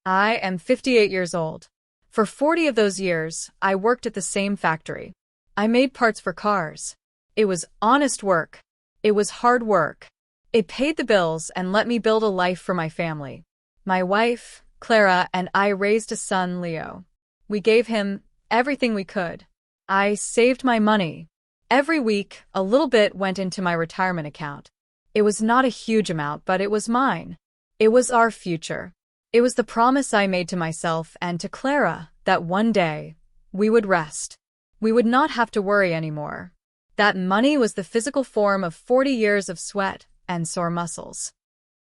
I am 58 years old. For 40 of those years, I worked at the same factory. I made parts for cars. It was honest work. It was hard work. It paid the bills and let me build a life for my family. My wife, Clara, and I raised a son, Leo. We gave him everything we could. I saved my money. Every week, a little bit went into my retirement account. It was not a huge amount, but it was mine. It was our future. It was the promise I made to myself and to Clara that one day we would rest. We would not have to worry anymore. That money was the physical form of 40 years of sweat and sore muscles.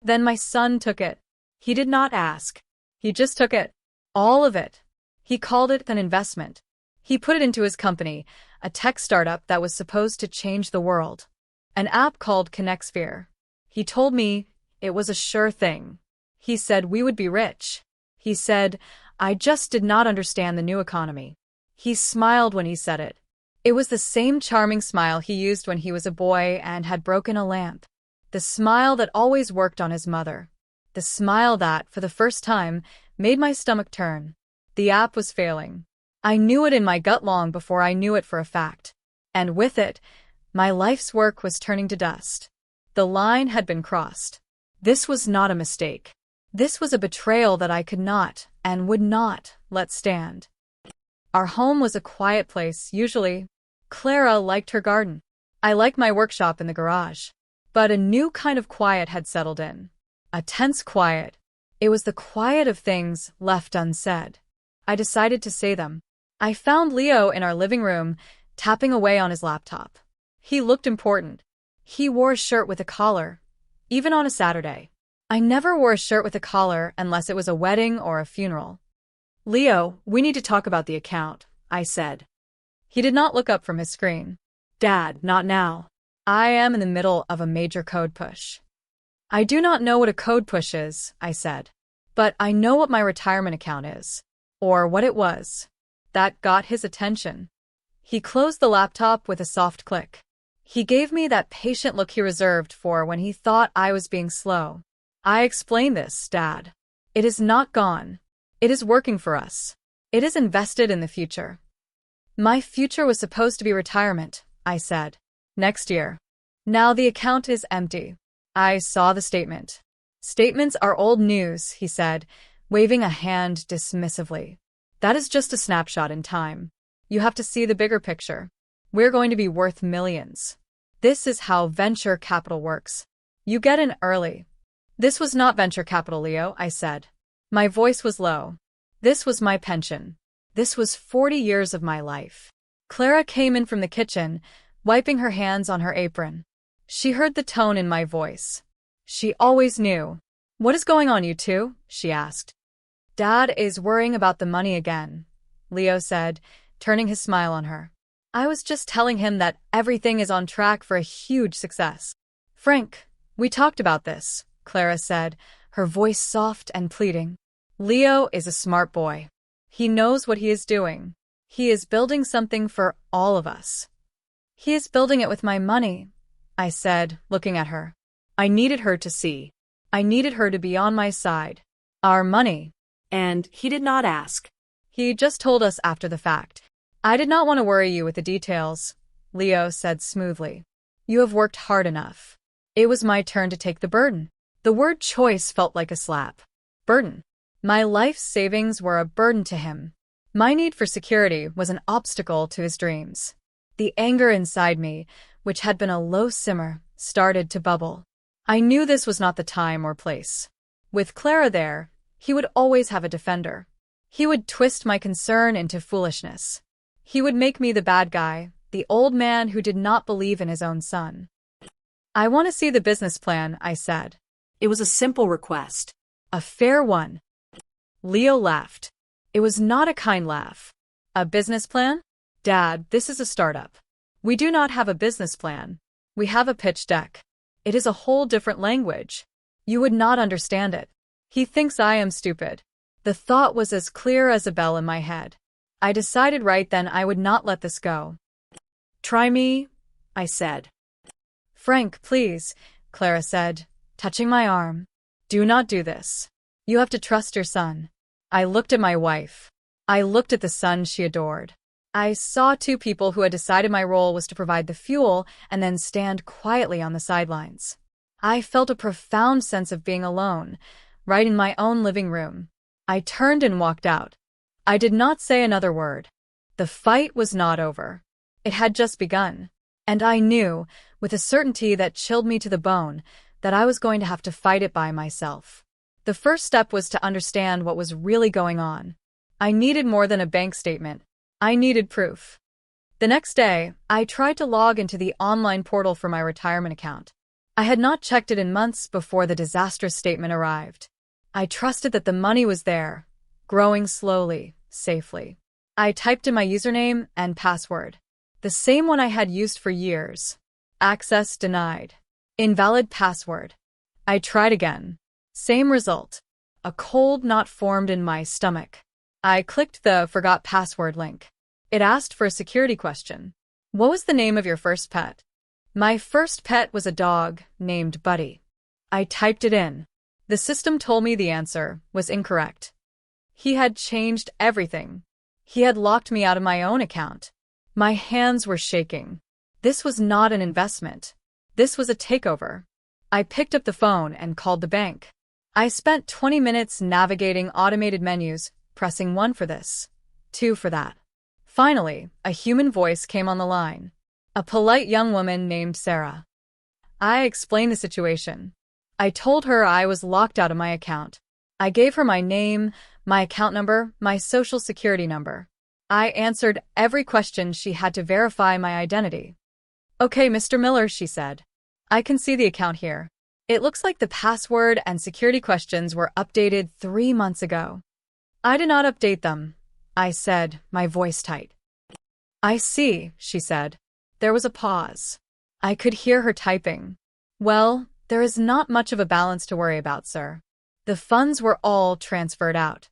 Then my son took it. He did not ask. He just took it. All of it. He called it an investment. He put it into his company, a tech startup that was supposed to change the world. An app called ConnectSphere. He told me it was a sure thing. He said we would be rich. He said I just did not understand the new economy. He smiled when he said it. It was the same charming smile he used when he was a boy and had broken a lamp. The smile that always worked on his mother. The smile that, for the first time, made my stomach turn. The app was failing. I knew it in my gut long before I knew it for a fact. And with it, my life's work was turning to dust. The line had been crossed. This was not a mistake. This was a betrayal that I could not and would not let stand. Our home was a quiet place, usually. Clara liked her garden. I liked my workshop in the garage. But a new kind of quiet had settled in. A tense quiet. It was the quiet of things left unsaid. I decided to say them. I found Leo in our living room, tapping away on his laptop. He looked important. He wore a shirt with a collar, even on a Saturday. I never wore a shirt with a collar unless it was a wedding or a funeral. Leo, we need to talk about the account, I said. He did not look up from his screen. Dad, not now. I am in the middle of a major code push. I do not know what a code push is, I said. But I know what my retirement account is. Or what it was. That got his attention. He closed the laptop with a soft click. He gave me that patient look he reserved for when he thought I was being slow. I explained this, Dad. It is not gone. It is working for us. It is invested in the future. My future was supposed to be retirement, I said. Next year. Now the account is empty. I saw the statement. Statements are old news, he said, waving a hand dismissively. That is just a snapshot in time. You have to see the bigger picture. We're going to be worth millions. This is how venture capital works. You get in early. This was not venture capital, Leo, I said. My voice was low. This was my pension. This was 40 years of my life. Clara came in from the kitchen, wiping her hands on her apron. She heard the tone in my voice. She always knew. What is going on, you two? She asked. Dad is worrying about the money again, Leo said, turning his smile on her. I was just telling him that everything is on track for a huge success. Frank, we talked about this, Clara said, her voice soft and pleading. Leo is a smart boy. He knows what he is doing. He is building something for all of us. He is building it with my money, I said, looking at her. I needed her to see. I needed her to be on my side. Our money. And he did not ask. He just told us after the fact. I did not want to worry you with the details, Leo said smoothly. You have worked hard enough. It was my turn to take the burden. The word choice felt like a slap. Burden. My life's savings were a burden to him. My need for security was an obstacle to his dreams. The anger inside me, which had been a low simmer, started to bubble. I knew this was not the time or place. With Clara there, he would always have a defender. He would twist my concern into foolishness. He would make me the bad guy, the old man who did not believe in his own son. I want to see the business plan, I said. It was a simple request. A fair one. Leo laughed. It was not a kind laugh. A business plan? Dad, this is a startup. We do not have a business plan. We have a pitch deck. It is a whole different language. You would not understand it. He thinks I am stupid. The thought was as clear as a bell in my head. I decided right then I would not let this go. Try me, I said. Frank, please, Clara said, touching my arm. Do not do this. You have to trust your son. I looked at my wife. I looked at the son she adored. I saw two people who had decided my role was to provide the fuel and then stand quietly on the sidelines. I felt a profound sense of being alone, right in my own living room. I turned and walked out. I did not say another word. The fight was not over. It had just begun. And I knew, with a certainty that chilled me to the bone, that I was going to have to fight it by myself. The first step was to understand what was really going on. I needed more than a bank statement. I needed proof. The next day, I tried to log into the online portal for my retirement account. I had not checked it in months before the disastrous statement arrived. I trusted that the money was there, growing slowly, safely. I typed in my username and password, the same one I had used for years. Access denied. Invalid password. I tried again. Same result. A cold knot formed in my stomach. I clicked the forgot password link. It asked for a security question. What was the name of your first pet? My first pet was a dog named Buddy. I typed it in. The system told me the answer was incorrect. He had changed everything. He had locked me out of my own account. My hands were shaking. This was not an investment. This was a takeover. I picked up the phone and called the bank. I spent 20 minutes navigating automated menus, pressing 1 for this, 2 for that. Finally, a human voice came on the line. A polite young woman named Clara. I explained the situation. I told her I was locked out of my account. I gave her my name, my account number, my social security number. I answered every question she had to verify my identity. Okay, Mr. Miller, she said. I can see the account here. It looks like the password and security questions were updated 3 months ago. I did not update them, I said, my voice tight. I see, she said. There was a pause. I could hear her typing. Well, there is not much of a balance to worry about, sir. The funds were all transferred out.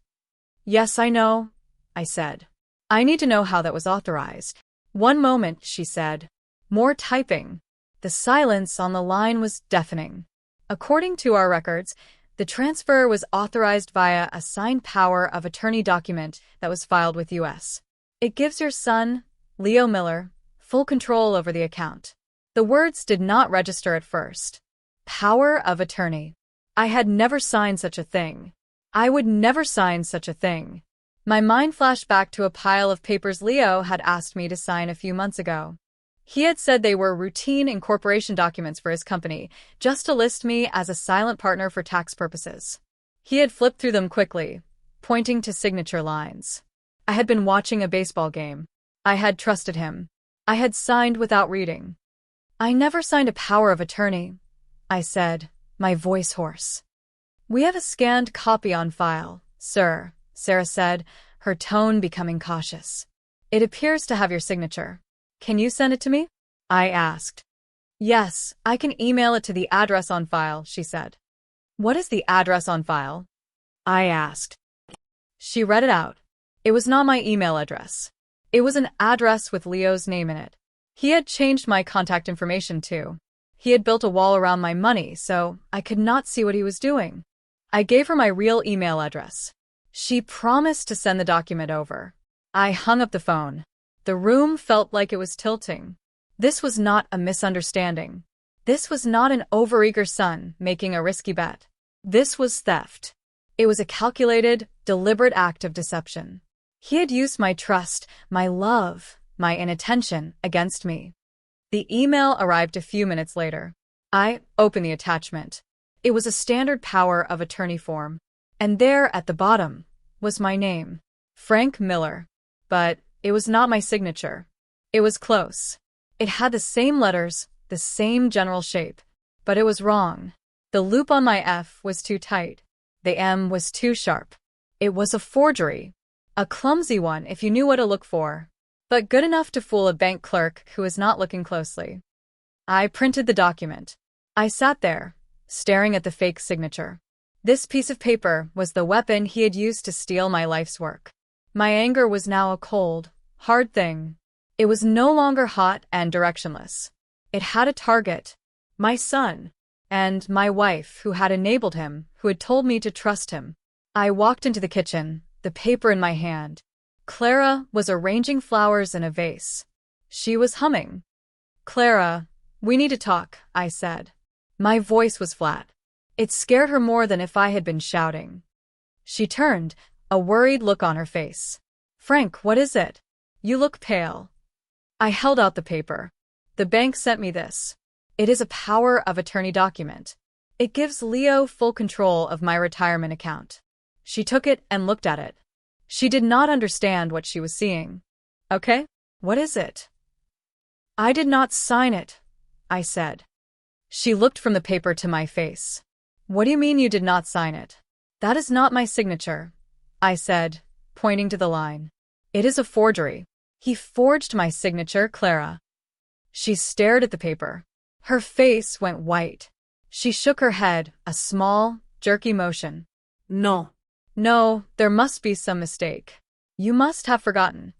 Yes, I know, I said. I need to know how that was authorized. One moment, she said. More typing. The silence on the line was deafening. According to our records, the transfer was authorized via a signed power of attorney document that was filed with U.S. It gives your son, Leo Miller, full control over the account. The words did not register at first. Power of attorney. I had never signed such a thing. I would never sign such a thing. My mind flashed back to a pile of papers Leo had asked me to sign a few months ago. He had said they were routine incorporation documents for his company, just to list me as a silent partner for tax purposes. He had flipped through them quickly, pointing to signature lines. I had been watching a baseball game. I had trusted him. I had signed without reading. I never signed a power of attorney, I said, my voice hoarse. We have a scanned copy on file, sir, Sarah said, her tone becoming cautious. It appears to have your signature. Can you send it to me? I asked. Yes, I can email it to the address on file, she said. What is the address on file? I asked. She read it out. It was not my email address. It was an address with Leo's name in it. He had changed my contact information too. He had built a wall around my money, so I could not see what he was doing. I gave her my real email address. She promised to send the document over. I hung up the phone. The room felt like it was tilting. This was not a misunderstanding. This was not an overeager son making a risky bet. This was theft. It was a calculated, deliberate act of deception. He had used my trust, my love, my inattention against me. The email arrived a few minutes later. I opened the attachment. It was a standard power of attorney form. And there, at the bottom, was my name, Frank Miller. But it was not my signature. It was close. It had the same letters, the same general shape. But it was wrong. The loop on my F was too tight. The M was too sharp. It was a forgery. A clumsy one if you knew what to look for, but good enough to fool a bank clerk who was not looking closely. I printed the document. I sat there, staring at the fake signature. This piece of paper was the weapon he had used to steal my life's work. My anger was now a cold, hard thing. It was no longer hot and directionless. It had a target. My son. And my wife, who had enabled him, who had told me to trust him. I walked into the kitchen, the paper in my hand. Clara was arranging flowers in a vase. She was humming. "Clara, we need to talk," I said. My voice was flat. It scared her more than if I had been shouting. She turned, a worried look on her face. "Frank, what is it? You look pale." I held out the paper. "The bank sent me this. It is a power of attorney document. It gives Leo full control of my retirement account." She took it and looked at it. She did not understand what she was seeing. "Okay, what is it?" "I did not sign it," I said. She looked from the paper to my face. "What do you mean you did not sign it?" "That is not my signature," I said, pointing to the line. "It is a forgery. He forged my signature, Clara." She stared at the paper. Her face went white. She shook her head, a small, jerky motion. No. "No, there must be some mistake. You must have forgotten."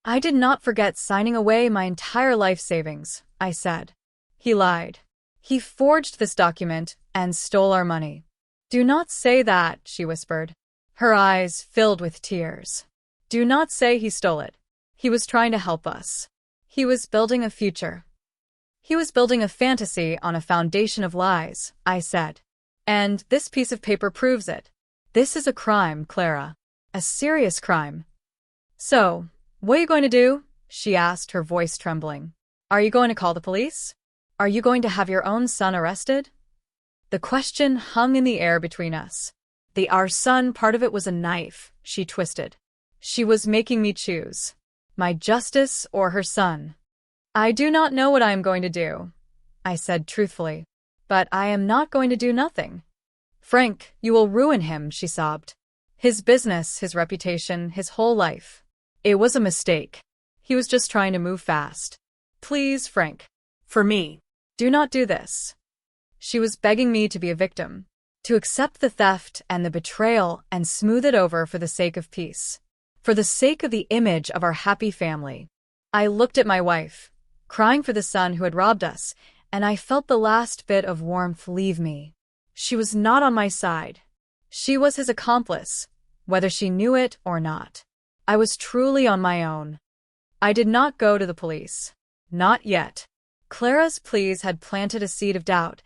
"I did not forget signing away my entire life savings," I said. He lied. "He forged this document and stole our money." "Do not say that," she whispered. Her eyes filled with tears. "Do not say he stole it. He was trying to help us. He was building a future. He was building a fantasy on a foundation of lies," I said. "And this piece of paper proves it. This is a crime, Clara. A serious crime." "So, what are you going to do?" she asked, her voice trembling. "Are you going to call the police? Are you going to have your own son arrested?" The question hung in the air between us. The "our son" part of it was a knife, she twisted. She was making me choose. My justice or her son. "I do not know what I am going to do," I said truthfully. "But I am not going to do nothing." "Frank, you will ruin him," she sobbed. "His business, his reputation, his whole life. It was a mistake. He was just trying to move fast. Please, Frank. For me. Do not do this." She was begging me to be a victim, to accept the theft and the betrayal and smooth it over for the sake of peace, for the sake of the image of our happy family. I looked at my wife, crying for the son who had robbed us, and I felt the last bit of warmth leave me. She was not on my side. She was his accomplice, whether she knew it or not. I was truly on my own. I did not go to the police. Not yet. Clara's pleas had planted a seed of doubt,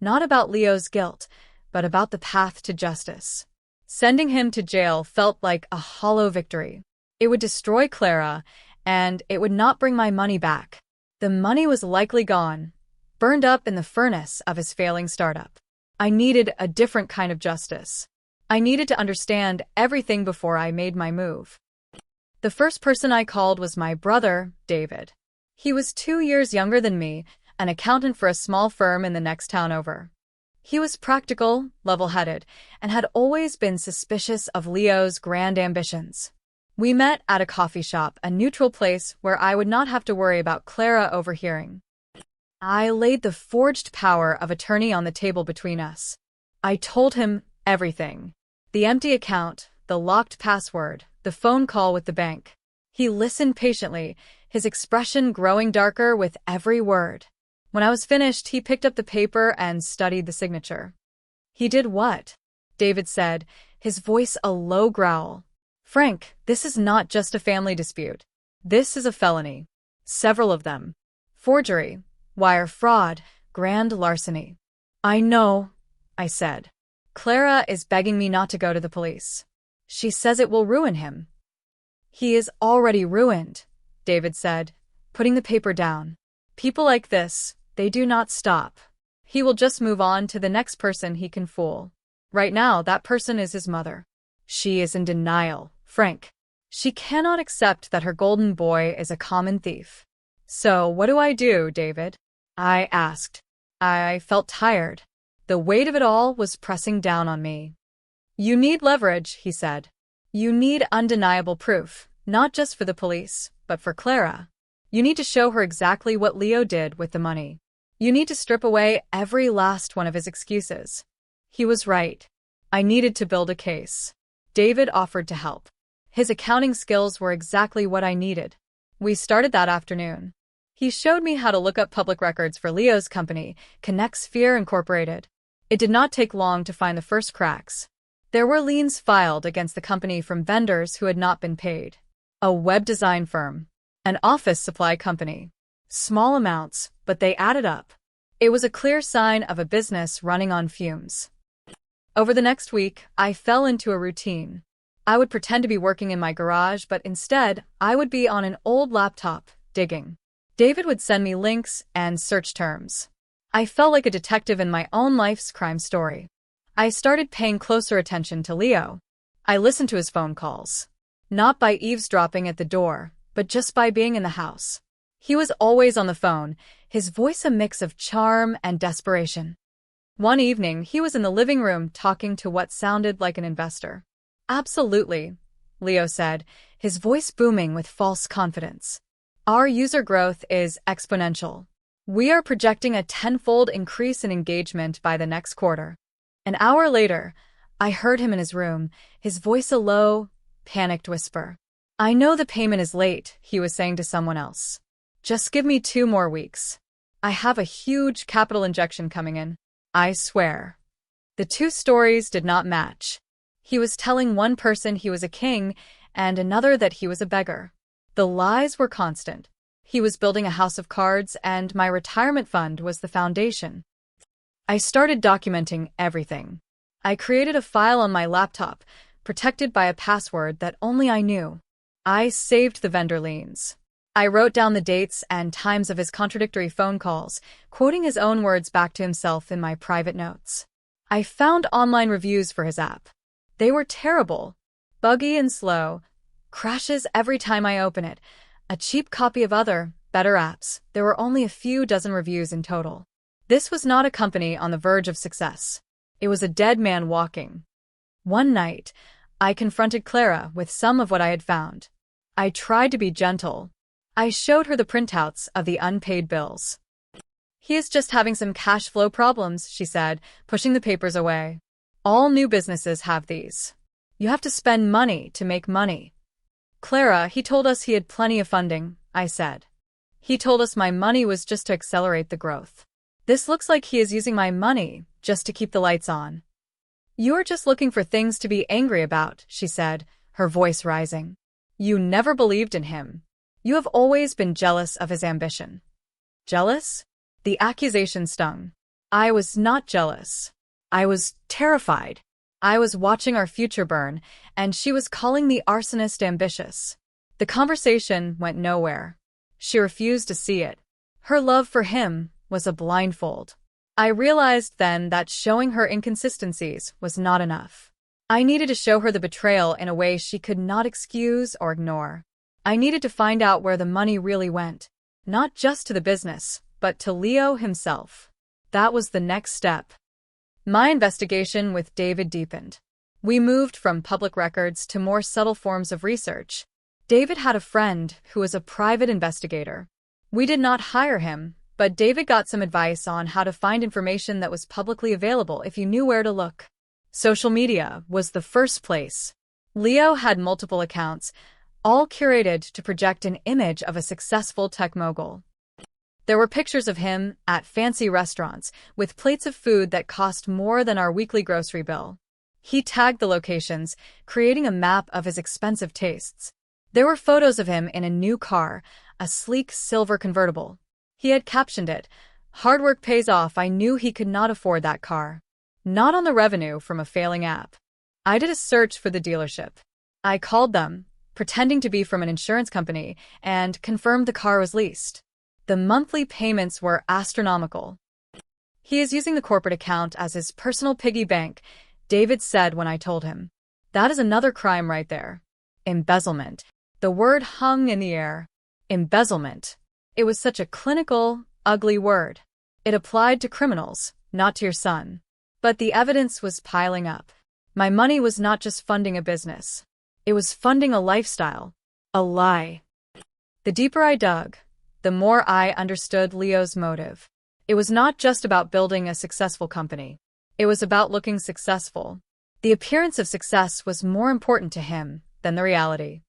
not about Leo's guilt, but about the path to justice. Sending him to jail felt like a hollow victory. It would destroy Clara, and it would not bring my money back. The money was likely gone, burned up in the furnace of his failing startup. I needed a different kind of justice. I needed to understand everything before I made my move. The first person I called was my brother, David. He was 2 years younger than me, an accountant for a small firm in the next town over. He was practical, level-headed, and had always been suspicious of Leo's grand ambitions. We met at a coffee shop, a neutral place where I would not have to worry about Clara overhearing. I laid the forged power of attorney on the table between us. I told him everything. The empty account, the locked password, the phone call with the bank. He listened patiently, his expression growing darker with every word. When I was finished, he picked up the paper and studied the signature. "He did what?" David said, his voice a low growl. "Frank, this is not just a family dispute. This is a felony. Several of them. Forgery, wire fraud, grand larceny." "I know," I said. "Clara is begging me not to go to the police. She says it will ruin him." "He is already ruined," David said, putting the paper down. "People like this, they do not stop. He will just move on to the next person he can fool. Right now, that person is his mother. She is in denial, Frank. She cannot accept that her golden boy is a common thief." "So what do I do, David?" I asked. I felt tired. The weight of it all was pressing down on me. "You need leverage," he said. "You need undeniable proof, not just for the police, but for Clara. You need to show her exactly what Leo did with the money. You need to strip away every last one of his excuses." He was right. I needed to build a case. David offered to help. His accounting skills were exactly what I needed. We started that afternoon. He showed me how to look up public records for Leo's company, Connect Sphere Incorporated. It did not take long to find the first cracks. There were liens filed against the company from vendors who had not been paid. A web design firm. An office supply company. Small amounts, but they added up. It was a clear sign of a business running on fumes. Over the next week, I fell into a routine. I would pretend to be working in my garage, but instead, I would be on an old laptop, digging. David would send me links and search terms. I felt like a detective in my own life's crime story. I started paying closer attention to Leo. I listened to his phone calls. Not by eavesdropping at the door, but just by being in the house. He was always on the phone, his voice a mix of charm and desperation. One evening, he was in the living room talking to what sounded like an investor. "Absolutely," Leo said, his voice booming with false confidence. "Our user growth is exponential. We are projecting a tenfold increase in engagement by the next quarter." An hour later, I heard him in his room, his voice a low, panicked whisper. "I know the payment is late," he was saying to someone else. "Just give me 2 more weeks. I have a huge capital injection coming in. I swear." The two stories did not match. He was telling one person he was a king and another that he was a beggar. The lies were constant. He was building a house of cards, and my retirement fund was the foundation. I started documenting everything. I created a file on my laptop, protected by a password that only I knew. I saved the vendor liens. I wrote down the dates and times of his contradictory phone calls, quoting his own words back to himself in my private notes. I found online reviews for his app. They were terrible. Buggy and slow. Crashes every time I open it. A cheap copy of other, better apps. There were only a few dozen reviews in total. This was not a company on the verge of success. It was a dead man walking. One night, I confronted Clara with some of what I had found. I tried to be gentle. I showed her the printouts of the unpaid bills. "He is just having some cash flow problems," she said, pushing the papers away. "All new businesses have these. You have to spend money to make money." "Clara, he told us he had plenty of funding," I said. "He told us my money was just to accelerate the growth. This looks like he is using my money just to keep the lights on." "You're just looking for things to be angry about," she said, her voice rising. "You never believed in him. You have always been jealous of his ambition." Jealous? The accusation stung. I was not jealous. I was terrified. I was watching our future burn, and she was calling the arsonist ambitious. The conversation went nowhere. She refused to see it. Her love for him was a blindfold. I realized then that showing her inconsistencies was not enough. I needed to show her the betrayal in a way she could not excuse or ignore. I needed to find out where the money really went, not just to the business, but to Leo himself. That was the next step. My investigation with David deepened. We moved from public records to more subtle forms of research. David had a friend who was a private investigator. We did not hire him, but David got some advice on how to find information that was publicly available if you knew where to look. Social media was the first place. Leo had multiple accounts, all curated to project an image of a successful tech mogul. There were pictures of him at fancy restaurants with plates of food that cost more than our weekly grocery bill. He tagged the locations, creating a map of his expensive tastes. There were photos of him in a new car, a sleek silver convertible. He had captioned it, "Hard work pays off." I knew he could not afford that car. Not on the revenue from a failing app. I did a search for the dealership. I called them, pretending to be from an insurance company, and confirmed the car was leased. The monthly payments were astronomical. "He is using the corporate account as his personal piggy bank," David said when I told him. "That is another crime right there. Embezzlement." The word hung in the air. Embezzlement. It was such a clinical, ugly word. It applied to criminals, not to your son. But the evidence was piling up. My money was not just funding a business. It was funding a lifestyle. A lie. The deeper I dug, the more I understood Leo's motive. It was not just about building a successful company. It was about looking successful. The appearance of success was more important to him than the reality.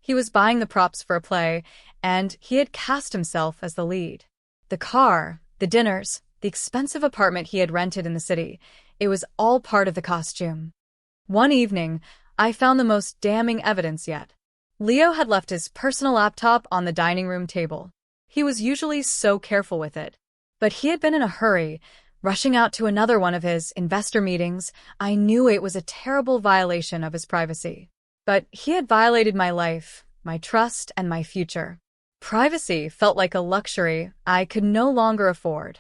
He was buying the props for a play, and he had cast himself as the lead. The car, the dinners, the expensive apartment he had rented in the city, it was all part of the costume. One evening, I found the most damning evidence yet. Leo had left his personal laptop on the dining room table. He was usually so careful with it. But he had been in a hurry, rushing out to another one of his investor meetings. I knew it was a terrible violation of his privacy. But he had violated my life, my trust, and my future. Privacy felt like a luxury I could no longer afford.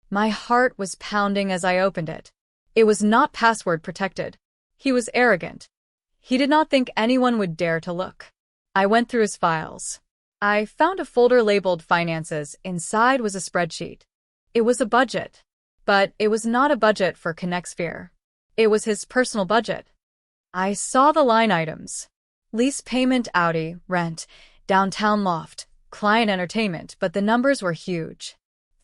My heart was pounding as I opened it. It was not password protected. He was arrogant. He did not think anyone would dare to look. I went through his files. I found a folder labeled Finances. Inside was a spreadsheet. It was a budget. But it was not a budget for ConnectSphere. It was his personal budget. I saw the line items. Lease payment, Audi, rent, downtown loft, client entertainment, but the numbers were huge.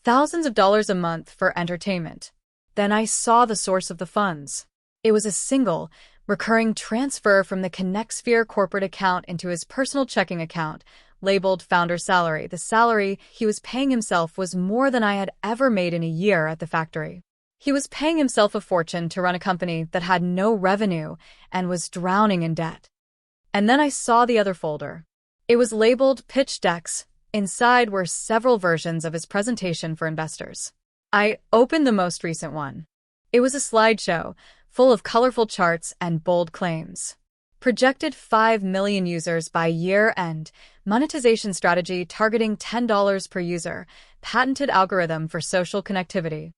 Thousands of dollars a month for entertainment. Then I saw the source of the funds. It was a single, recurring transfer from the ConnectSphere corporate account into his personal checking account, labeled Founder Salary. The salary he was paying himself was more than I had ever made in a year at the factory. He was paying himself a fortune to run a company that had no revenue and was drowning in debt. And then I saw the other folder. It was labeled Pitch Decks. Inside were several versions of his presentation for investors. I opened the most recent one. It was a slideshow, full of colorful charts and bold claims. Projected 5 million users by year-end, monetization strategy targeting $10 per user, patented algorithm for social connectivity.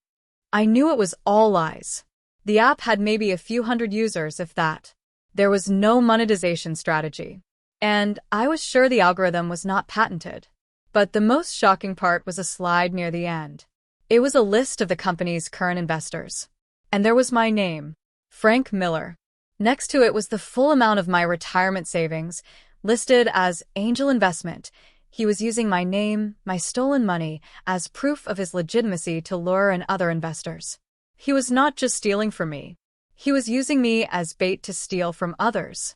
I knew it was all lies. The app had maybe a few hundred users, if that. There was no monetization strategy. And I was sure the algorithm was not patented. But the most shocking part was a slide near the end. It was a list of the company's current investors. And there was my name, Frank Miller. Next to it was the full amount of my retirement savings, listed as angel investment. He was using my name, my stolen money, as proof of his legitimacy to lure in other investors. He was not just stealing from me. He was using me as bait to steal from others.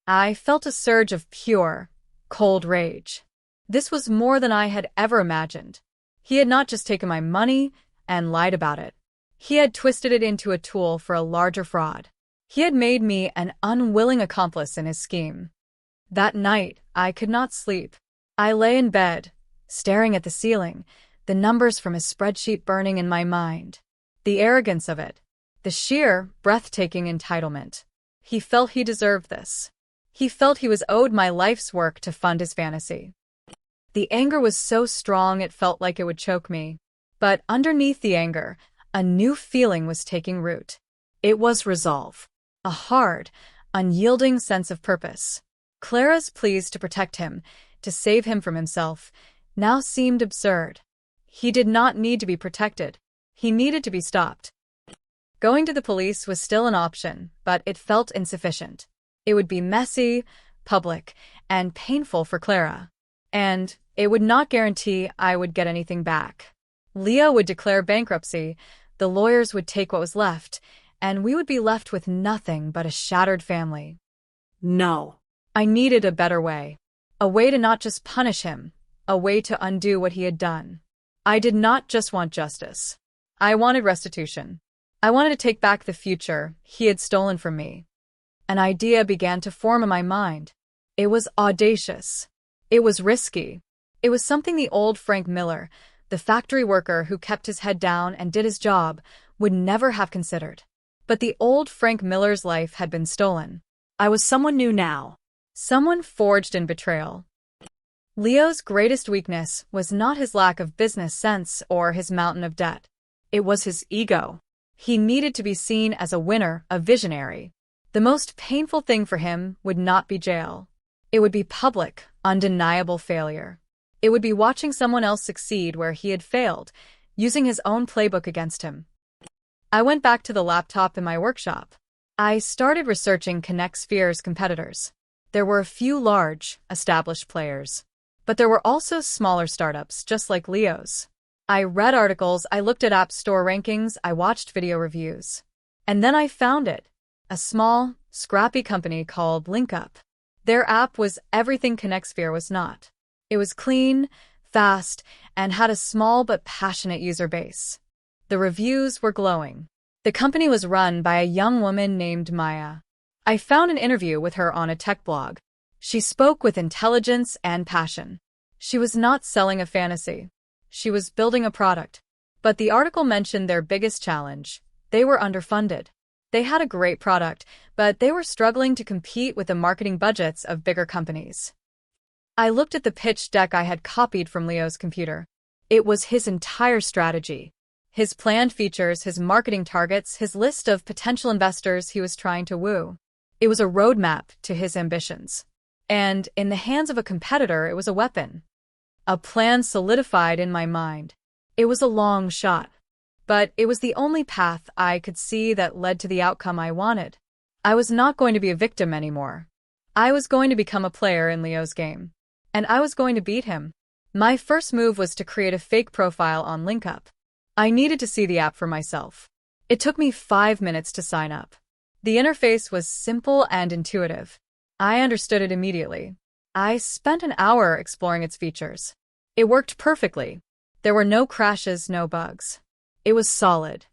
I felt a surge of pure, cold rage. This was more than I had ever imagined. He had not just taken my money and lied about it. He had twisted it into a tool for a larger fraud. He had made me an unwilling accomplice in his scheme. That night, I could not sleep. I lay in bed, staring at the ceiling, the numbers from his spreadsheet burning in my mind. The arrogance of it. The sheer, breathtaking entitlement. He felt he deserved this. He felt he was owed my life's work to fund his fantasy. The anger was so strong it felt like it would choke me. But underneath the anger, a new feeling was taking root. It was resolve. A hard, unyielding sense of purpose. Clara's pleas to protect him, to save him from himself, now seemed absurd. He did not need to be protected. He needed to be stopped. Going to the police was still an option, but it felt insufficient. It would be messy, public, and painful for Clara. And it would not guarantee I would get anything back. Leo would declare bankruptcy, the lawyers would take what was left, and we would be left with nothing but a shattered family. No. I needed a better way. A way to not just punish him, a way to undo what he had done. I did not just want justice. I wanted restitution. I wanted to take back the future he had stolen from me. An idea began to form in my mind. It was audacious. It was risky. It was something the old Frank Miller, the factory worker who kept his head down and did his job, would never have considered. But the old Frank Miller's life had been stolen. I was someone new now. Someone forged in betrayal. Leo's greatest weakness was not his lack of business sense or his mountain of debt. It was his ego. He needed to be seen as a winner, a visionary. The most painful thing for him would not be jail. It would be public, undeniable failure. It would be watching someone else succeed where he had failed, using his own playbook against him. I went back to the laptop in my workshop. I started researching ConnectSphere's competitors. There were a few large, established players. But there were also smaller startups, just like Leo's. I read articles, I looked at App Store rankings, I watched video reviews. And then I found it. A small, scrappy company called LinkUp. Their app was everything ConnectSphere was not. It was clean, fast, and had a small but passionate user base. The reviews were glowing. The company was run by a young woman named Maya. I found an interview with her on a tech blog. She spoke with intelligence and passion. She was not selling a fantasy. She was building a product. But the article mentioned their biggest challenge. They were underfunded. They had a great product, but they were struggling to compete with the marketing budgets of bigger companies. I looked at the pitch deck I had copied from Leo's computer. It was his entire strategy. His planned features, his marketing targets, his list of potential investors he was trying to woo. It was a roadmap to his ambitions. And in the hands of a competitor, it was a weapon. A plan solidified in my mind. It was a long shot. But it was the only path I could see that led to the outcome I wanted. I was not going to be a victim anymore. I was going to become a player in Leo's game. And I was going to beat him. My first move was to create a fake profile on LinkUp. I needed to see the app for myself. It took me 5 minutes to sign up. The interface was simple and intuitive. I understood it immediately. I spent an hour exploring its features. It worked perfectly. There were no crashes, no bugs. It was solid.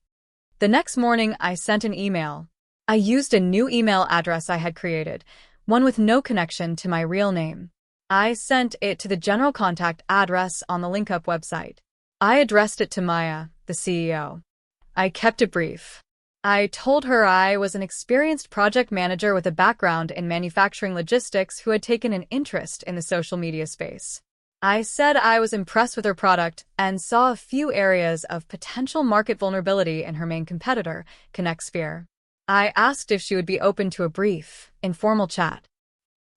The next morning, I sent an email. I used a new email address I had created, one with no connection to my real name. I sent it to the general contact address on the LinkUp website. I addressed it to Maya, the CEO. I kept it brief. I told her I was an experienced project manager with a background in manufacturing logistics who had taken an interest in the social media space. I said I was impressed with her product and saw a few areas of potential market vulnerability in her main competitor, ConnectSphere. I asked if she would be open to a brief, informal chat.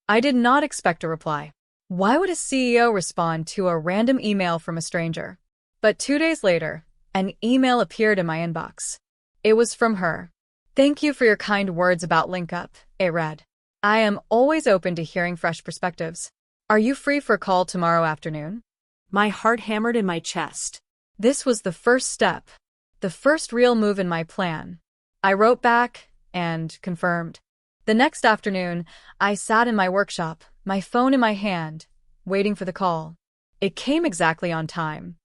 I did not expect a reply. Why would a CEO respond to a random email from a stranger? But 2 days later, an email appeared in my inbox. It was from her. "Thank you for your kind words about LinkUp," it read. "I am always open to hearing fresh perspectives. Are you free for a call tomorrow afternoon?" My heart hammered in my chest. This was the first step, the first real move in my plan. I wrote back and confirmed. The next afternoon, I sat in my workshop, my phone in my hand, waiting for the call. It came exactly on time.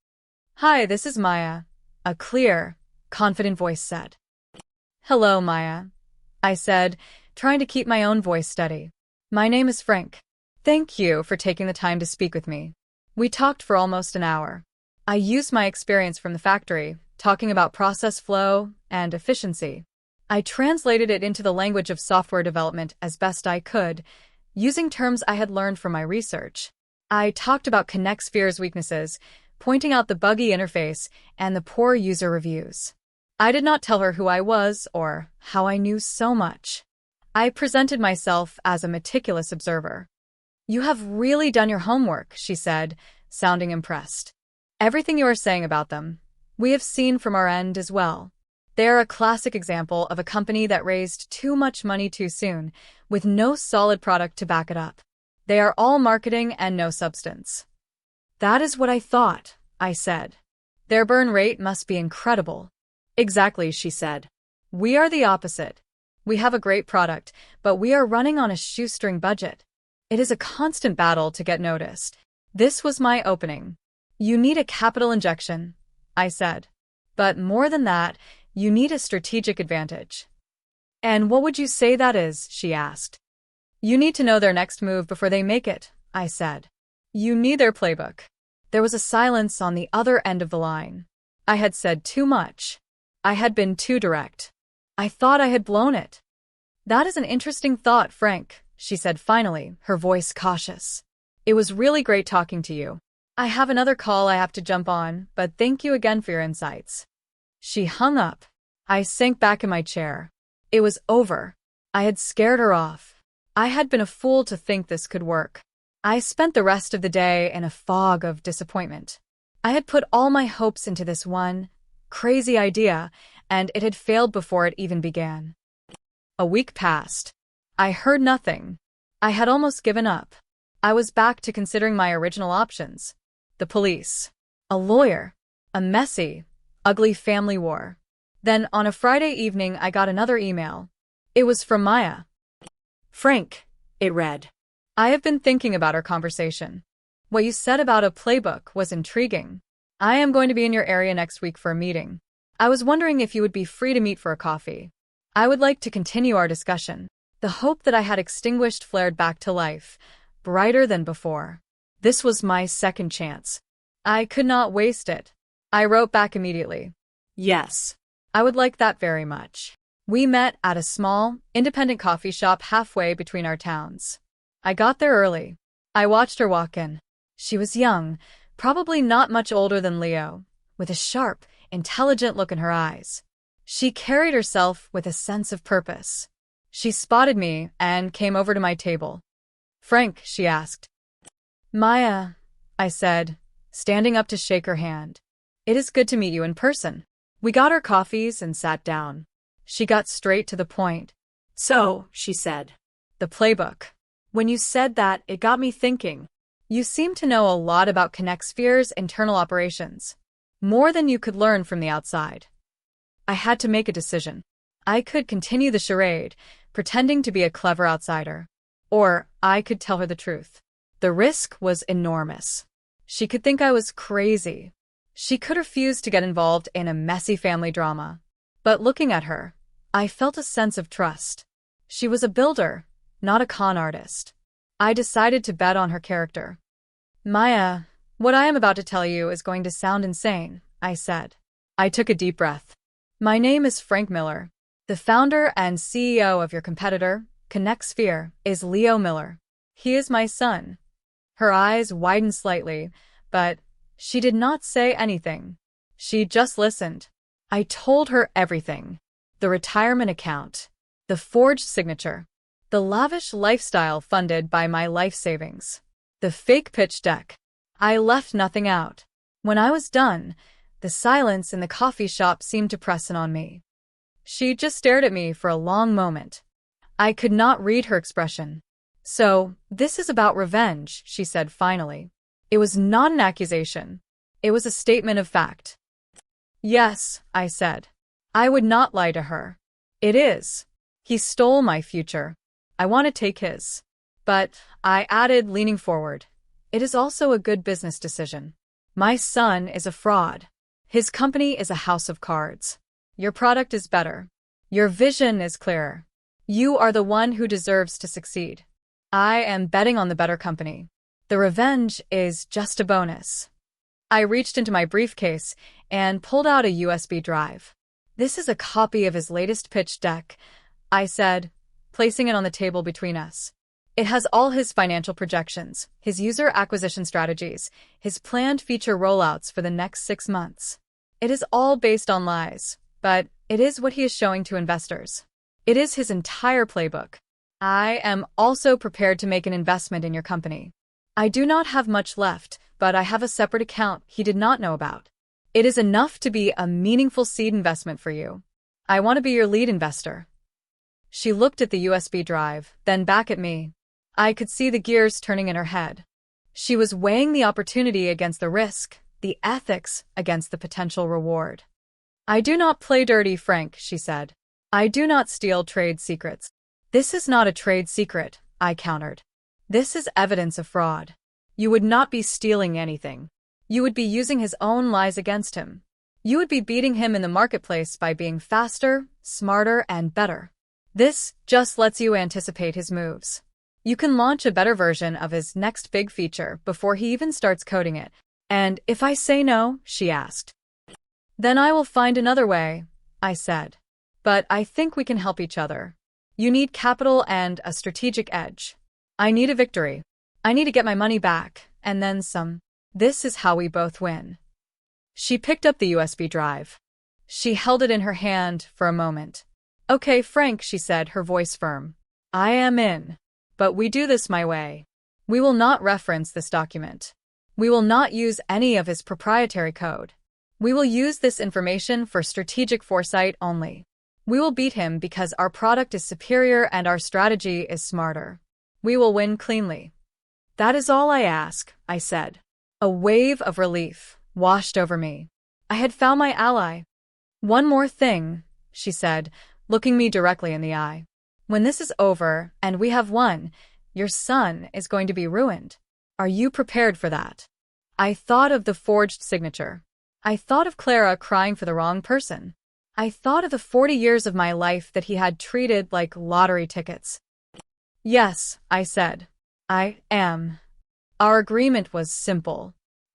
"Hi, this is Maya," a clear, confident voice said. "Hello, Maya," I said, trying to keep my own voice steady. "My name is Frank. Thank you for taking the time to speak with me." We talked for almost an hour. I used my experience from the factory, talking about process flow and efficiency. I translated it into the language of software development as best I could, using terms I had learned from my research. I talked about ConnectSphere's weaknesses, pointing out the buggy interface and the poor user reviews. I did not tell her who I was or how I knew so much. I presented myself as a meticulous observer. "You have really done your homework," she said, sounding impressed. "Everything you are saying about them, we have seen from our end as well. They are a classic example of a company that raised too much money too soon, with no solid product to back it up. They are all marketing and no substance." "That is what I thought," I said. "Their burn rate must be incredible." "Exactly," she said. "We are the opposite. We have a great product, but we are running on a shoestring budget. It is a constant battle to get noticed." This was my opening. "You need a capital injection," I said. "But more than that, you need a strategic advantage." "And what would you say that is?" she asked. "You need to know their next move before they make it," I said. "You need their playbook." There was a silence on the other end of the line. I had said too much. I had been too direct. I thought I had blown it. "That is an interesting thought, Frank," she said finally, her voice cautious. "It was really great talking to you. I have another call I have to jump on, but thank you again for your insights." She hung up. I sank back in my chair. It was over. I had scared her off. I had been a fool to think this could work. I spent the rest of the day in a fog of disappointment. I had put all my hopes into this one crazy idea, and it had failed before it even began. A week passed. I heard nothing. I had almost given up. I was back to considering my original options. The police. A lawyer. A messy, ugly family war. Then, on a Friday evening, I got another email. It was from Maya. "Frank," it read. "I have been thinking about our conversation. What you said about a playbook was intriguing. I am going to be in your area next week for a meeting. I was wondering if you would be free to meet for a coffee. I would like to continue our discussion." The hope that I had extinguished flared back to life, brighter than before. This was my second chance. I could not waste it. I wrote back immediately. Yes. I would like that very much. We met at a small, independent coffee shop halfway between our towns. I got there early. I watched her walk in. She was young, probably not much older than Leo, with a sharp, intelligent look in her eyes. She carried herself with a sense of purpose. She spotted me and came over to my table. "Frank," she asked. "Maya," I said, standing up to shake her hand. "It is good to meet you in person." We got our coffees and sat down. She got straight to the point. "So," she said. "The playbook. When you said that, it got me thinking. You seem to know a lot about ConnectSphere's internal operations. More than you could learn from the outside." I had to make a decision. I could continue the charade, pretending to be a clever outsider. Or I could tell her the truth. The risk was enormous. She could think I was crazy. She could refuse to get involved in a messy family drama. But looking at her, I felt a sense of trust. She was a builder, not a con artist. I decided to bet on her character. "Maya, what I am about to tell you is going to sound insane," I said. I took a deep breath. "My name is Frank Miller. The founder and CEO of your competitor, ConnectSphere, is Leo Miller. He is my son." Her eyes widened slightly, but she did not say anything. She just listened. I told her everything. The retirement account, the forged signature, the lavish lifestyle funded by my life savings, the fake pitch deck. I left nothing out. When I was done, the silence in the coffee shop seemed to press in on me. She just stared at me for a long moment. I could not read her expression. "So, this is about revenge," she said finally. It was not an accusation. It was a statement of fact. "Yes," I said. I would not lie to her. "It is. He stole my future. I want to take his." "But," I added, leaning forward, "it is also a good business decision. My son is a fraud. His company is a house of cards. Your product is better. Your vision is clearer. You are the one who deserves to succeed. I am betting on the better company. The revenge is just a bonus." I reached into my briefcase and pulled out a USB drive. "This is a copy of his latest pitch deck," I said, placing it on the table between us. "It has all his financial projections, his user acquisition strategies, his planned feature rollouts for the next 6 months. It is all based on lies, but it is what he is showing to investors. It is his entire playbook. I am also prepared to make an investment in your company. I do not have much left, but I have a separate account he did not know about. It is enough to be a meaningful seed investment for you. I want to be your lead investor." She looked at the USB drive, then back at me. I could see the gears turning in her head. She was weighing the opportunity against the risk, the ethics against the potential reward. "I do not play dirty, Frank," she said. "I do not steal trade secrets." "This is not a trade secret," I countered. "This is evidence of fraud. You would not be stealing anything. You would be using his own lies against him. You would be beating him in the marketplace by being faster, smarter, and better. This just lets you anticipate his moves. You can launch a better version of his next big feature before he even starts coding it. And if I say no," she asked. "Then I will find another way," I said. "But I think we can help each other. You need capital and a strategic edge. I need a victory. I need to get my money back, and then some. This is how we both win." She picked up the USB drive. She held it in her hand for a moment. "Okay, Frank," she said, her voice firm. "I am in. But we do this my way. We will not reference this document. We will not use any of his proprietary code. We will use this information for strategic foresight only. We will beat him because our product is superior and our strategy is smarter. We will win cleanly." "That is all I ask," I said. A wave of relief washed over me. I had found my ally. "One more thing," she said, looking me directly in the eye. "When this is over and we have won, your son is going to be ruined. Are you prepared for that?" I thought of the forged signature. I thought of Clara crying for the wrong person. I thought of the 40 years of my life that he had treated like lottery tickets. Yes, I said. I am. Our agreement was simple.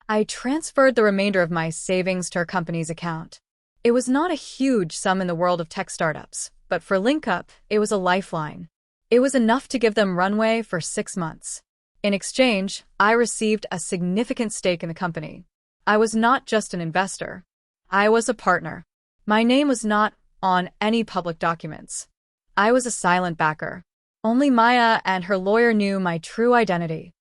I transferred the remainder of my savings to her company's account. It was not a huge sum in the world of tech startups, but for LinkUp, it was a lifeline. It was enough to give them runway for 6 months. In exchange, I received a significant stake in the company. I was not just an investor. I was a partner. My name was not on any public documents. I was a silent backer. Only Maya and her lawyer knew my true identity.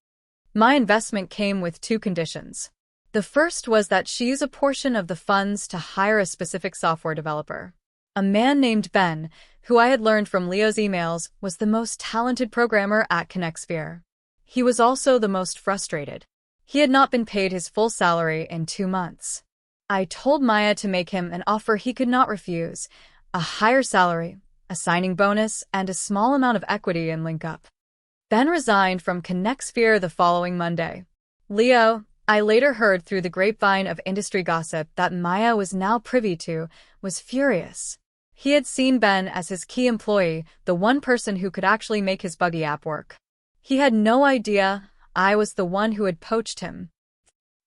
My investment came with 2 conditions. The first was that she use a portion of the funds to hire a specific software developer. A man named Ben, who I had learned from Leo's emails, was the most talented programmer at ConnectSphere. He was also the most frustrated. He had not been paid his full salary in 2 months. I told Maya to make him an offer he could not refuse, a higher salary, a signing bonus, and a small amount of equity in LinkUp. Ben resigned from ConnectSphere the following Monday. Leo, I later heard through the grapevine of industry gossip that Maya was now privy to, was furious. He had seen Ben as his key employee, the one person who could actually make his buggy app work. He had no idea I was the one who had poached him.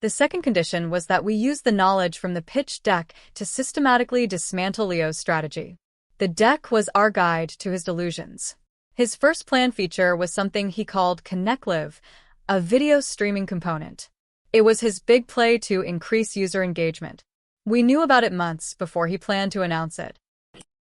The second condition was that we use the knowledge from the pitch deck to systematically dismantle Leo's strategy. The deck was our guide to his delusions. His first planned feature was something he called ConnectLive, a video streaming component. It was his big play to increase user engagement. We knew about it months before he planned to announce it.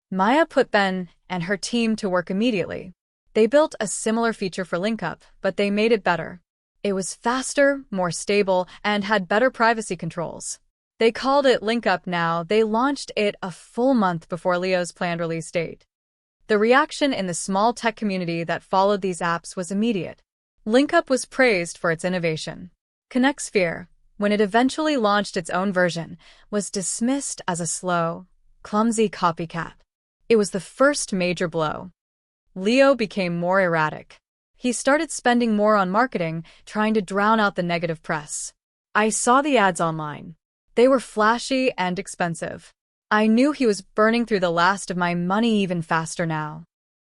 Maya put Ben and her team to work immediately. They built a similar feature for LinkUp, but they made it better. It was faster, more stable, and had better privacy controls. They called it LinkUp now. They launched it a full month before Leo's planned release date. The reaction in the small tech community that followed these apps was immediate. LinkUp was praised for its innovation. ConnectSphere, when it eventually launched its own version, was dismissed as a slow, clumsy copycat. It was the first major blow. Leo became more erratic. He started spending more on marketing, trying to drown out the negative press. I saw the ads online. They were flashy and expensive. I knew he was burning through the last of my money even faster now.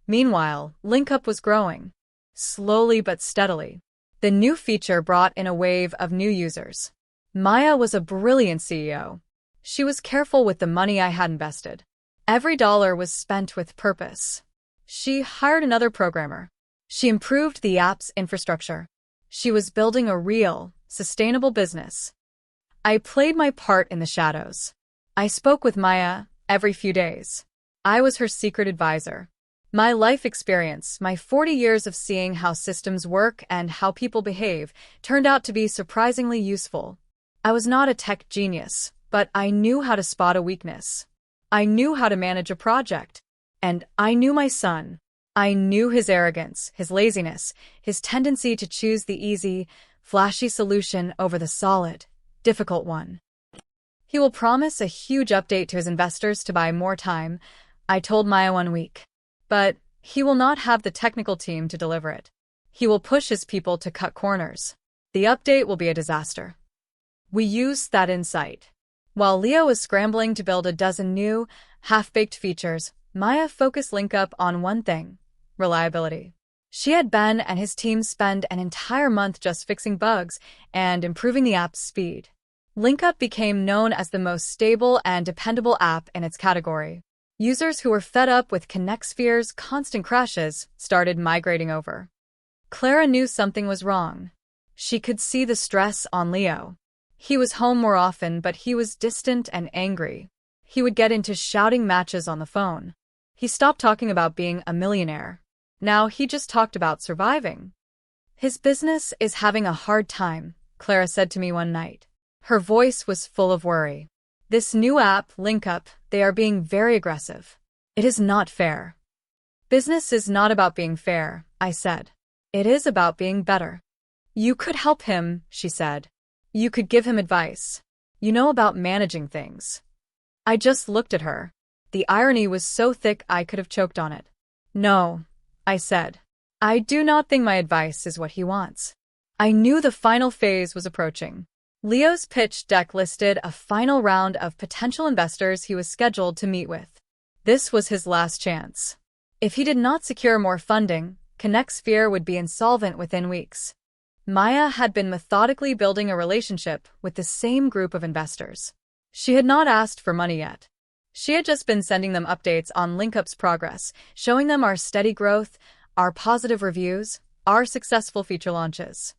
Meanwhile, LinkUp was growing. Slowly but steadily. The new feature brought in a wave of new users. Maya was a brilliant CEO. She was careful with the money I had invested. Every dollar was spent with purpose. She hired another programmer. She improved the app's infrastructure. She was building a real, sustainable business. I played my part in the shadows. I spoke with Maya every few days. I was her secret advisor. My life experience, my 40 years of seeing how systems work and how people behave, turned out to be surprisingly useful. I was not a tech genius, but I knew how to spot a weakness. I knew how to manage a project. And I knew my son. I knew his arrogance, his laziness, his tendency to choose the easy, flashy solution over the solid, difficult one. He will promise a huge update to his investors to buy more time, I told Maya one week. But he will not have the technical team to deliver it. He will push his people to cut corners. The update will be a disaster. We used that insight. While Leo was scrambling to build a dozen new, half-baked features, Maya focused LinkUp on one thing: reliability. She had Ben and his team spend an entire month just fixing bugs and improving the app's speed. LinkUp became known as the most stable and dependable app in its category. Users who were fed up with ConnectSphere's constant crashes started migrating over. Clara knew something was wrong. She could see the stress on Leo. He was home more often, but he was distant and angry. He would get into shouting matches on the phone. He stopped talking about being a millionaire. Now he just talked about surviving. His business is having a hard time, Clara said to me one night. Her voice was full of worry. This new app, LinkUp, they are being very aggressive. It is not fair. Business is not about being fair, I said. It is about being better. You could help him, she said. You could give him advice. You know about managing things. I just looked at her. The irony was so thick I could have choked on it. No, I said. I do not think my advice is what he wants. I knew the final phase was approaching. Leo's pitch deck listed a final round of potential investors he was scheduled to meet with. This was his last chance. If he did not secure more funding, Connexphere would be insolvent within weeks. Maya had been methodically building a relationship with the same group of investors. She had not asked for money yet. She had just been sending them updates on LinkUp's progress, showing them our steady growth, our positive reviews, our successful feature launches.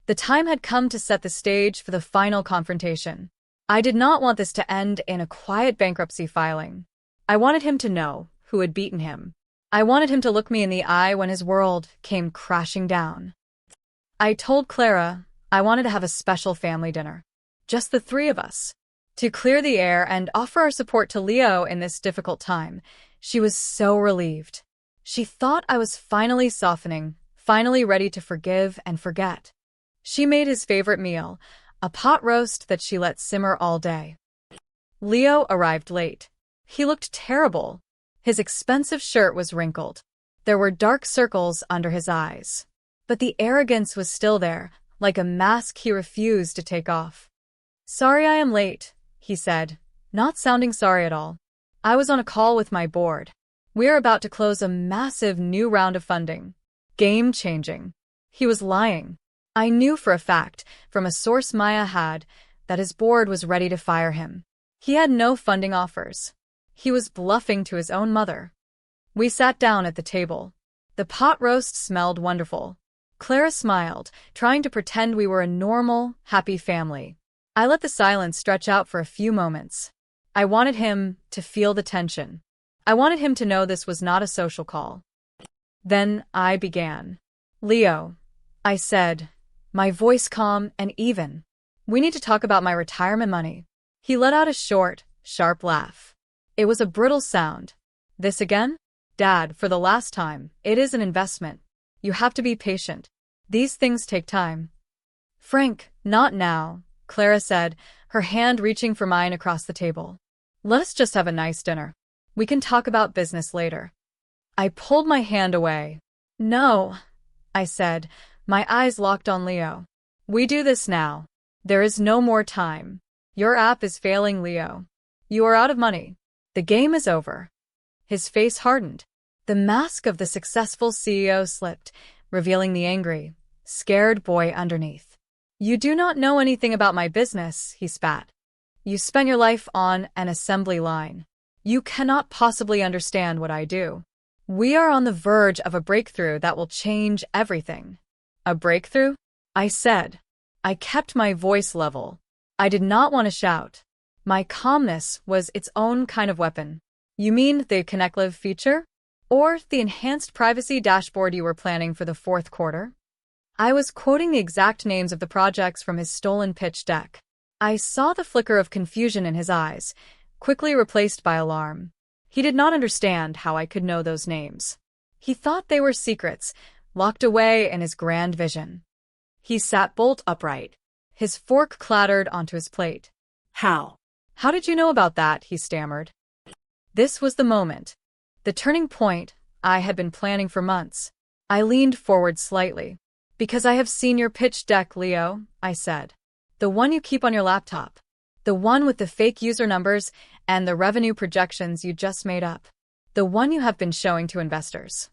The time had come to set the stage for the final confrontation. I did not want this to end in a quiet bankruptcy filing. I wanted him to know who had beaten him. I wanted him to look me in the eye when his world came crashing down. I told Clara I wanted to have a special family dinner. Just the three of us. To clear the air and offer our support to Leo in this difficult time. She was so relieved. She thought I was finally softening, finally ready to forgive and forget. She made his favorite meal, a pot roast that she let simmer all day. Leo arrived late. He looked terrible. His expensive shirt was wrinkled. There were dark circles under his eyes. But the arrogance was still there, like a mask he refused to take off. "Sorry I am late," he said, not sounding sorry at all. "I was on a call with my board. We are about to close a massive new round of funding. Game-changing." He was lying. I knew for a fact, from a source Maya had, that his board was ready to fire him. He had no funding offers. He was bluffing to his own mother. We sat down at the table. The pot roast smelled wonderful. Clara smiled, trying to pretend we were a normal, happy family. I let the silence stretch out for a few moments. I wanted him to feel the tension. I wanted him to know this was not a social call. Then I began. "Leo," I said, my voice calm and even. "We need to talk about my retirement money." He let out a short, sharp laugh. It was a brittle sound. "This again? Dad, for the last time, it is an investment. You have to be patient. These things take time." "Frank, not now," Clara said, her hand reaching for mine across the table. "Let us just have a nice dinner. We can talk about business later." I pulled my hand away. "No," I said, my eyes locked on Leo. "We do this now. There is no more time. Your app is failing, Leo. You are out of money. The game is over." His face hardened. The mask of the successful CEO slipped, revealing the angry, scared boy underneath. "You do not know anything about my business," he spat. "You spent your life on an assembly line. You cannot possibly understand what I do. We are on the verge of a breakthrough that will change everything." "A breakthrough?" I said. I kept my voice level. I did not want to shout. My calmness was its own kind of weapon. "You mean the ConnectLive feature? Or the enhanced privacy dashboard you were planning for the fourth quarter?" I was quoting the exact names of the projects from his stolen pitch deck. I saw the flicker of confusion in his eyes, quickly replaced by alarm. He did not understand how I could know those names. He thought they were secrets, locked away in his grand vision. He sat bolt upright. His fork clattered onto his plate. "How? How did you know about that?" he stammered. This was the moment. The turning point I had been planning for months. I leaned forward slightly. "Because I have seen your pitch deck, Leo," I said. "The one you keep on your laptop. The one with the fake user numbers and the revenue projections you just made up. The one you have been showing to investors."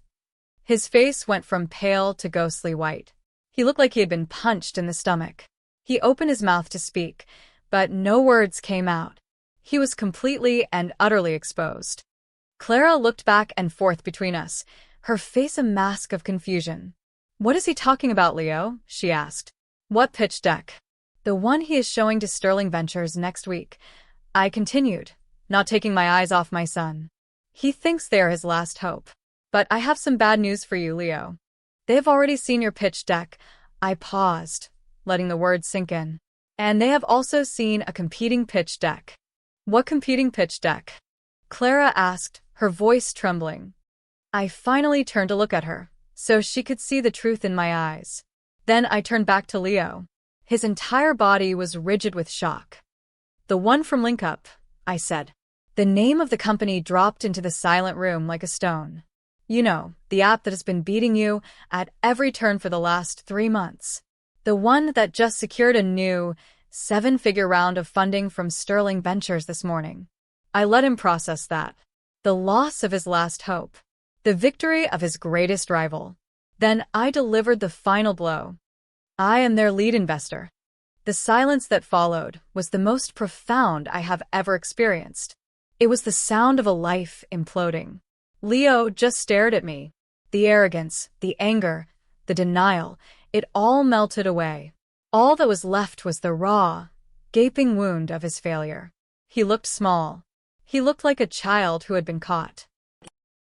His face went from pale to ghostly white. He looked like he had been punched in the stomach. He opened his mouth to speak, but no words came out. He was completely and utterly exposed. Clara looked back and forth between us, her face a mask of confusion. "What is he talking about, Leo?" she asked. "What pitch deck?" "The one he is showing to Sterling Ventures next week," I continued, not taking my eyes off my son. "He thinks they are his last hope. But I have some bad news for you, Leo. They have already seen your pitch deck." I paused, letting the words sink in. "And they have also seen a competing pitch deck." "What competing pitch deck?" Clara asked, her voice trembling. I finally turned to look at her, so she could see the truth in my eyes. Then I turned back to Leo. His entire body was rigid with shock. "The one from LinkUp," I said. The name of the company dropped into the silent room like a stone. "You know, the app that has been beating you at every turn for the last 3 months. The one that just secured a new 7-figure round of funding from Sterling Ventures this morning." I let him process that. The loss of his last hope. The victory of his greatest rival. Then I delivered the final blow. I am their lead investor. The silence that followed was the most profound I have ever experienced. It was the sound of a life imploding. Leo just stared at me. The arrogance, the anger, the denial, it all melted away. All that was left was the raw, gaping wound of his failure. He looked small. He looked like a child who had been caught.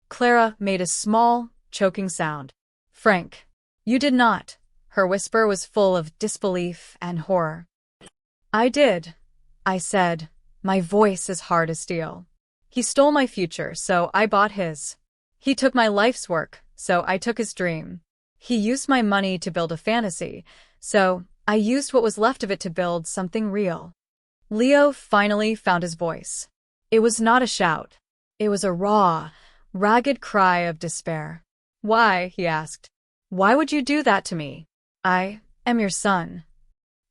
Clara made a small, choking sound. "Frank, you did not." Her whisper was full of disbelief and horror. "I did," I said, my voice as hard as steel. "He stole my future, so I bought his. He took my life's work, so I took his dream. He used my money to build a fantasy, so I used what was left of it to build something real." Leo finally found his voice. It was not a shout. It was a raw, ragged cry of despair. "Why?" he asked. "Why would you do that to me? I am your son."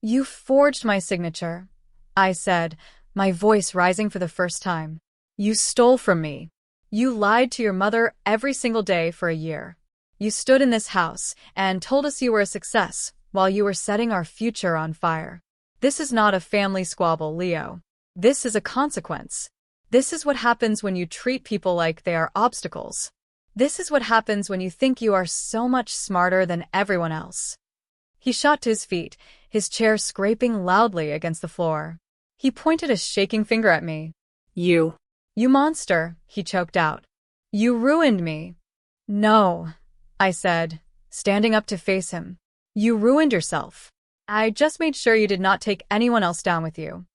"You forged my signature," I said, my voice rising for the first time. "You stole from me. You lied to your mother every single day for a year. You stood in this house and told us you were a success while you were setting our future on fire. This is not a family squabble, Leo. This is a consequence. This is what happens when you treat people like they are obstacles. This is what happens when you think you are so much smarter than everyone else." He shot to his feet, his chair scraping loudly against the floor. He pointed a shaking finger at me. You monster," he choked out. "You ruined me." "No," I said, standing up to face him. "You ruined yourself. I just made sure you did not take anyone else down with you."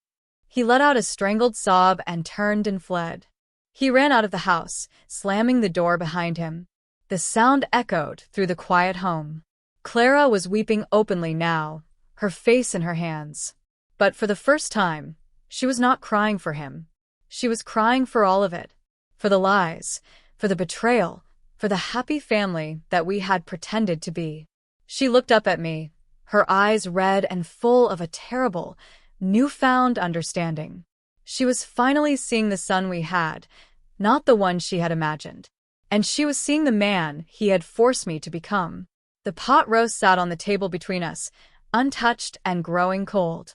He let out a strangled sob and turned and fled. He ran out of the house, slamming the door behind him. The sound echoed through the quiet home. Clara was weeping openly now, her face in her hands. But for the first time, she was not crying for him. She was crying for all of it. For the lies, for the betrayal, for the happy family that we had pretended to be. She looked up at me, her eyes red and full of a terrible, newfound understanding. She was finally seeing the son we had, not the one she had imagined. And she was seeing the man he had forced me to become. The pot roast sat on the table between us, untouched and growing cold.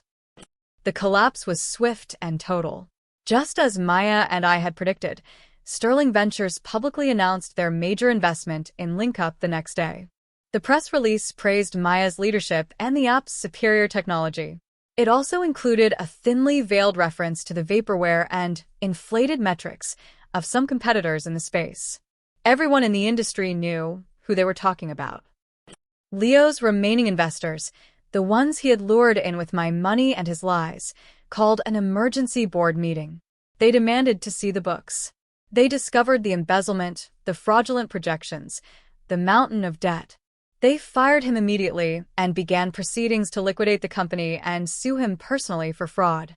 The collapse was swift and total. Just as Maya and I had predicted, Sterling Ventures publicly announced their major investment in LinkUp the next day. The press release praised Maya's leadership and the app's superior technology. It also included a thinly veiled reference to the vaporware and inflated metrics of some competitors in the space. Everyone in the industry knew who they were talking about. Leo's remaining investors, the ones he had lured in with my money and his lies, called an emergency board meeting. They demanded to see the books. They discovered the embezzlement, the fraudulent projections, the mountain of debt. They fired him immediately and began proceedings to liquidate the company and sue him personally for fraud.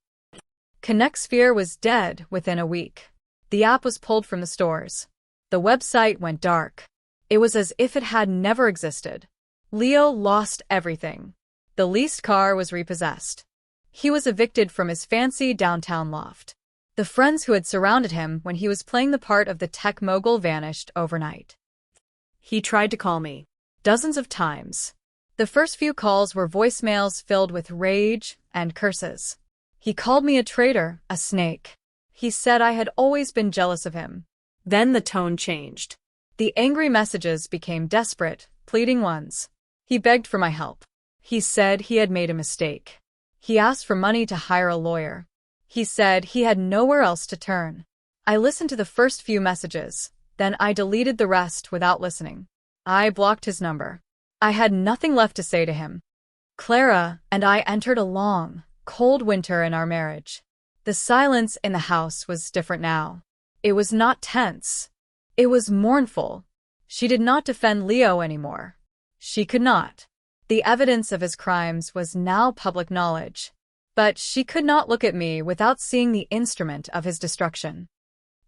ConnectSphere was dead within a week. The app was pulled from the stores. The website went dark. It was as if it had never existed. Leo lost everything. The leased car was repossessed. He was evicted from his fancy downtown loft. The friends who had surrounded him when he was playing the part of the tech mogul vanished overnight. He tried to call me. Dozens of times. The first few calls were voicemails filled with rage and curses. He called me a traitor, a snake. He said I had always been jealous of him. Then the tone changed. The angry messages became desperate, pleading ones. He begged for my help. He said he had made a mistake. He asked for money to hire a lawyer. He said he had nowhere else to turn. I listened to the first few messages, then I deleted the rest without listening. I blocked his number. I had nothing left to say to him. Clara and I entered a long, cold winter in our marriage. The silence in the house was different now. It was not tense. It was mournful. She did not defend Leo anymore. She could not. The evidence of his crimes was now public knowledge. But she could not look at me without seeing the instrument of his destruction.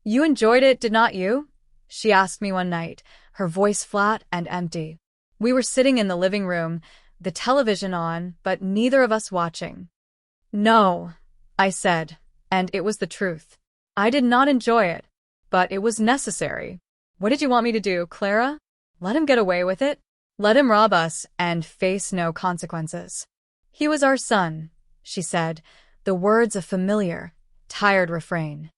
"You enjoyed it, did not you?" she asked me one night, her voice flat and empty. We were sitting in the living room, the television on, but neither of us watching. "No," I said, and it was the truth. I did not enjoy it, but it was necessary. What did you want me to do, Clara? Let him get away with it? Let him rob us and face no consequences. He was our son, she said, the words a familiar, tired refrain.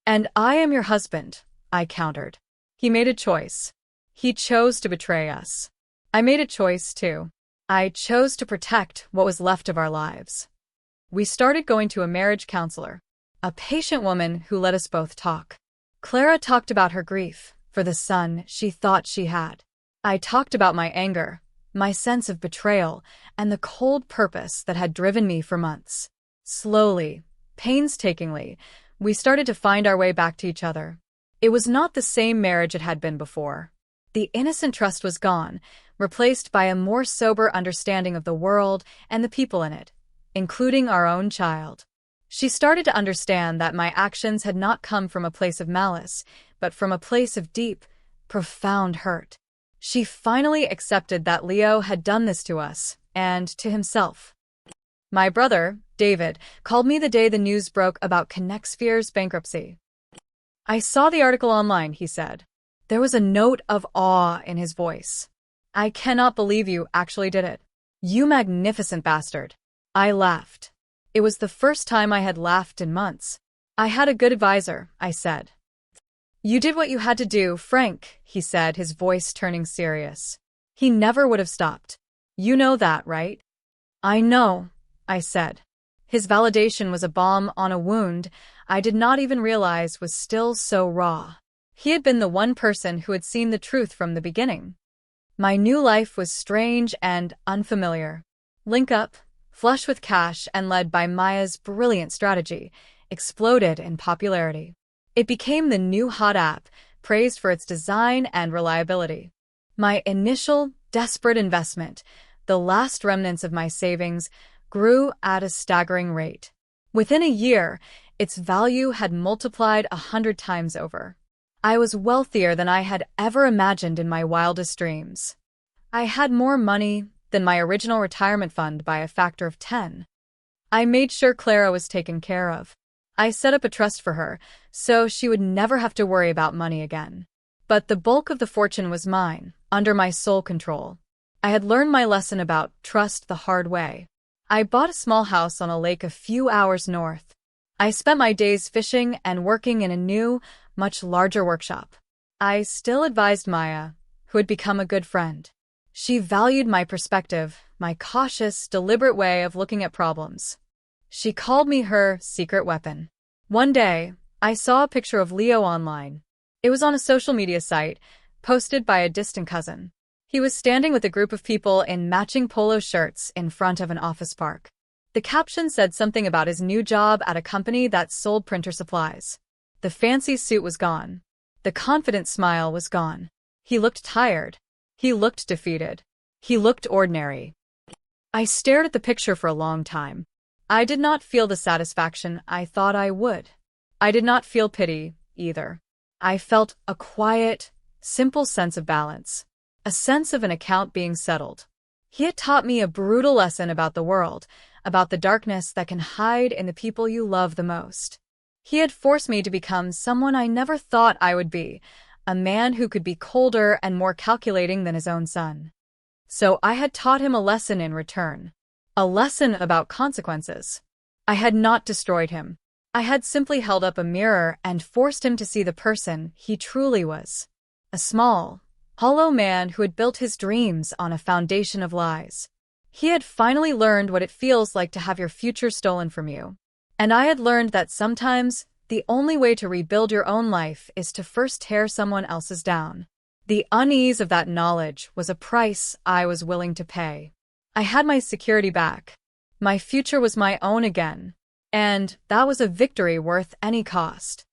And I am your husband, I countered. He made a choice. He chose to betray us. I made a choice, too. I chose to protect what was left of our lives. We started going to a marriage counselor, a patient woman who let us both talk. Clara talked about her grief for the son she thought she had. I talked about my anger, my sense of betrayal, and the cold purpose that had driven me for months. Slowly, painstakingly, we started to find our way back to each other. It was not the same marriage it had been before. The innocent trust was gone, replaced by a more sober understanding of the world and the people in it, including our own child. She started to understand that my actions had not come from a place of malice, but from a place of deep, profound hurt. She finally accepted that Leo had done this to us, and to himself. My brother, David, called me the day the news broke about Connexphere's bankruptcy. I saw the article online, he said. There was a note of awe in his voice. I cannot believe you actually did it. You magnificent bastard. I laughed. It was the first time I had laughed in months. I had a good advisor, I said. You did what you had to do, Frank, he said, his voice turning serious. He never would have stopped. You know that, right? I know, I said. His validation was a balm on a wound I did not even realize was still so raw. He had been the one person who had seen the truth from the beginning. My new life was strange and unfamiliar. Link Up, flush with cash and led by Maya's brilliant strategy, exploded in popularity. It became the new hot app, praised for its design and reliability. My initial, desperate investment, the last remnants of my savings, grew at a staggering rate. Within a year, its value had multiplied 100 times over. I was wealthier than I had ever imagined in my wildest dreams. I had more money than my original retirement fund by a factor of 10. I made sure Clara was taken care of. I set up a trust for her, so she would never have to worry about money again. But the bulk of the fortune was mine, under my sole control. I had learned my lesson about trust the hard way. I bought a small house on a lake a few hours north. I spent my days fishing and working in a new, much larger workshop. I still advised Maya, who had become a good friend. She valued my perspective, my cautious, deliberate way of looking at problems. She called me her secret weapon. One day, I saw a picture of Leo online. It was on a social media site, posted by a distant cousin. He was standing with a group of people in matching polo shirts in front of an office park. The caption said something about his new job at a company that sold printer supplies. The fancy suit was gone. The confident smile was gone. He looked tired. He looked defeated. He looked ordinary. I stared at the picture for a long time. I did not feel the satisfaction I thought I would. I did not feel pity, either. I felt a quiet, simple sense of balance. A sense of an account being settled. He had taught me a brutal lesson about the world, about the darkness that can hide in the people you love the most. He had forced me to become someone I never thought I would be, a man who could be colder and more calculating than his own son. So I had taught him a lesson in return. A lesson about consequences. I had not destroyed him. I had simply held up a mirror and forced him to see the person he truly was. A small, hollow man who had built his dreams on a foundation of lies. He had finally learned what it feels like to have your future stolen from you. And I had learned that sometimes the only way to rebuild your own life is to first tear someone else's down. The unease of that knowledge was a price I was willing to pay. I had my security back. My future was my own again. And that was a victory worth any cost.